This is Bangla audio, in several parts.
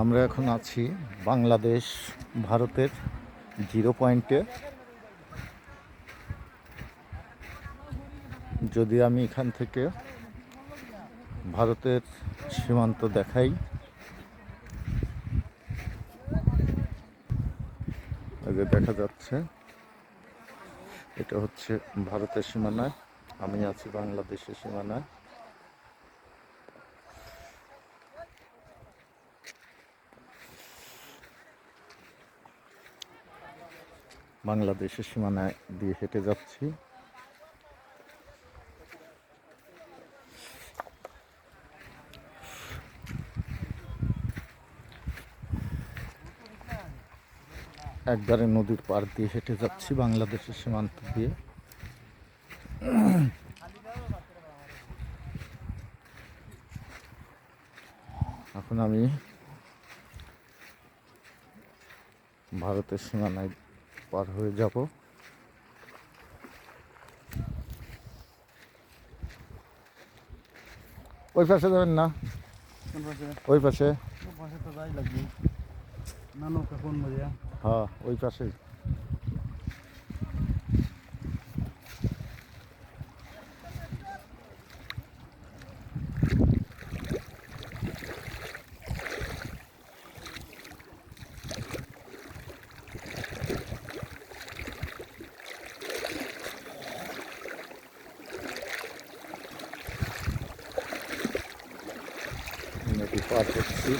আমরা এখন আছি বাংলাদেশ ভারতের জিরো পয়েন্টে। যদি আমি এখান থেকে ভারতের সীমান্ত দেখাই, আগে দেখা যাচ্ছে এটা হচ্ছে ভারতের সীমানায়, আমি আছি বাংলাদেশের সীমানায়। বাংলাদেশের সীমানায় দিয়ে হেঁটে যাচ্ছি। একবারে নদীর পাড় দিয়ে হেঁটে যাচ্ছি বাংলাদেশের সীমান্ত দিয়ে। এখন আমি ভারতের সীমানায় পার হয়ে যাব। ওই পাশে যাবেন না? ওই পাশে। হ্যাঁ, ওই পাশে। নদী পার হচ্ছি।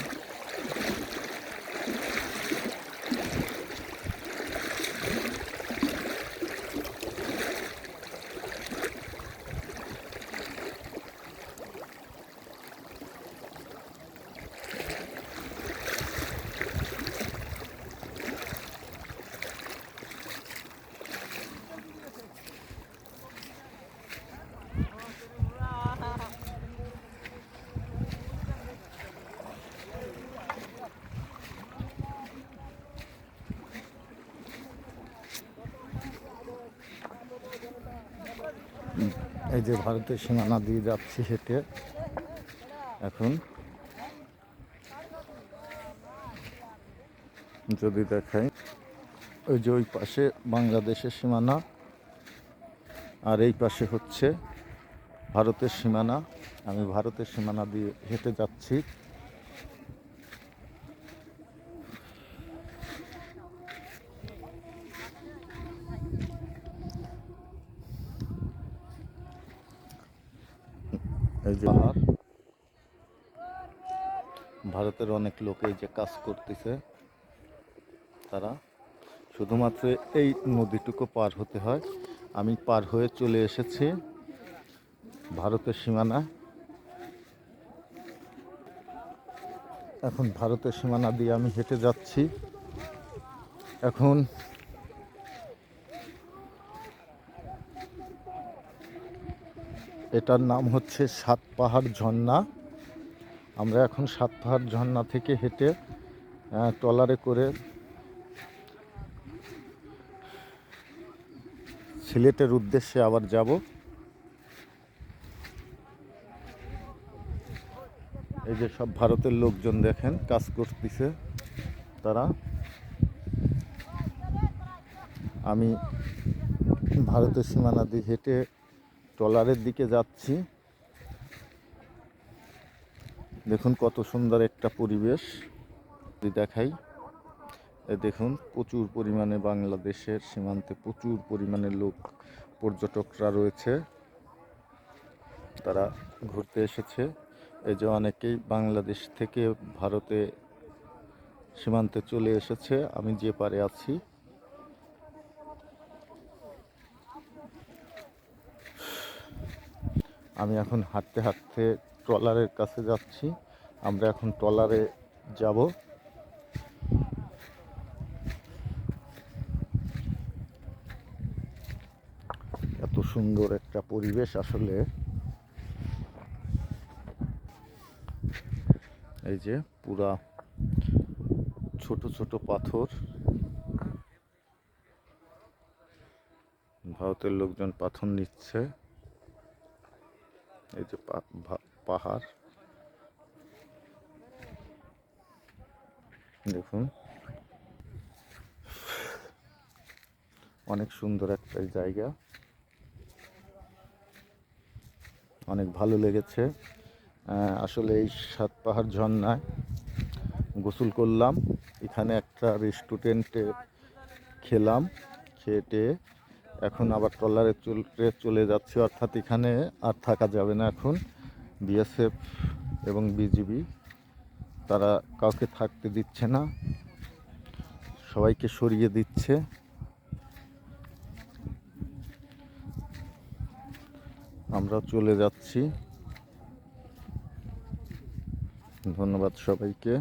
এই যে ভারতের সীমানা দিয়ে যাচ্ছি হেঁটে। এখন যদি দেখাই, ওই যে ওই পাশে বাংলাদেশের সীমানা, আর এই পাশে হচ্ছে ভারতের সীমানা। আমি ভারতের সীমানা দিয়ে হেঁটে যাচ্ছি। এই যে পাহাড়, ভারতের অনেক লোক এই যে কাজ করতেছে, তারা শুধুমাত্র এই নদীটুকু পার হতে হয়। আমি পার হয়ে চলে এসেছি ভারতের সীমানা। এখন ভারতের সীমানা দিয়ে আমি হেঁটে যাচ্ছি। এখন এটার নাম হচ্ছে সাত পাহাড় ঝর্ণা। আমরা এখন সাত পাহাড় ঝর্ণা থেকে হেঁটে ট্রলারে করে সিলেটের উদ্দেশ্যে আবার যাব। এই যে সব ভারতের লোকজন দেখেন কাজ করতেছে তারা। আমি ভারতের সীমানা দিয়ে হেঁটে ট্রলারের দিকে যাচ্ছি। দেখুন কত সুন্দর একটা পরিবেশ দেখাই। দেখুন প্রচুর পরিমাণে বাংলাদেশের সীমান্তে প্রচুর পরিমাণে লোক, পর্যটকরা রয়েছে, তারা ঘুরতে এসেছে। এই যে অনেকেই বাংলাদেশ থেকে ভারতে সীমান্তে চলে এসেছে। আমি যে পারে আছি, আমি এখন হাঁটতে হাঁটতে ট্রলারের কাছে যাচ্ছি। আমরা এখন ট্রলারে যাব। এত সুন্দর একটা পরিবেশ আসলে। এই যে পুরা ছোট ছোট পাথর, ভারতের লোকজন পাথর নিচ্ছে। এই যে পাহাড়, দেখুন অনেক সুন্দর একটা জায়গা, অনেক ভালো লেগেছে। আসলে এই সাত পাহাড় ঝর্ণায় গোসল করলাম, এখানে একটা রেস্টুরেন্টে খেলাম, খেয়ে এখন আবার ট্রলারে চলে যাচ্ছি, অর্থাৎ এখানে আর থাকা যাবে না। এখন বিএসএফ এবং বিজিবি তারা কাউকে থাকতে দিচ্ছে না, সবাইকে সরিয়ে দিচ্ছে। আমরা চলে যাচ্ছি। ধন্যবাদ সবাইকে।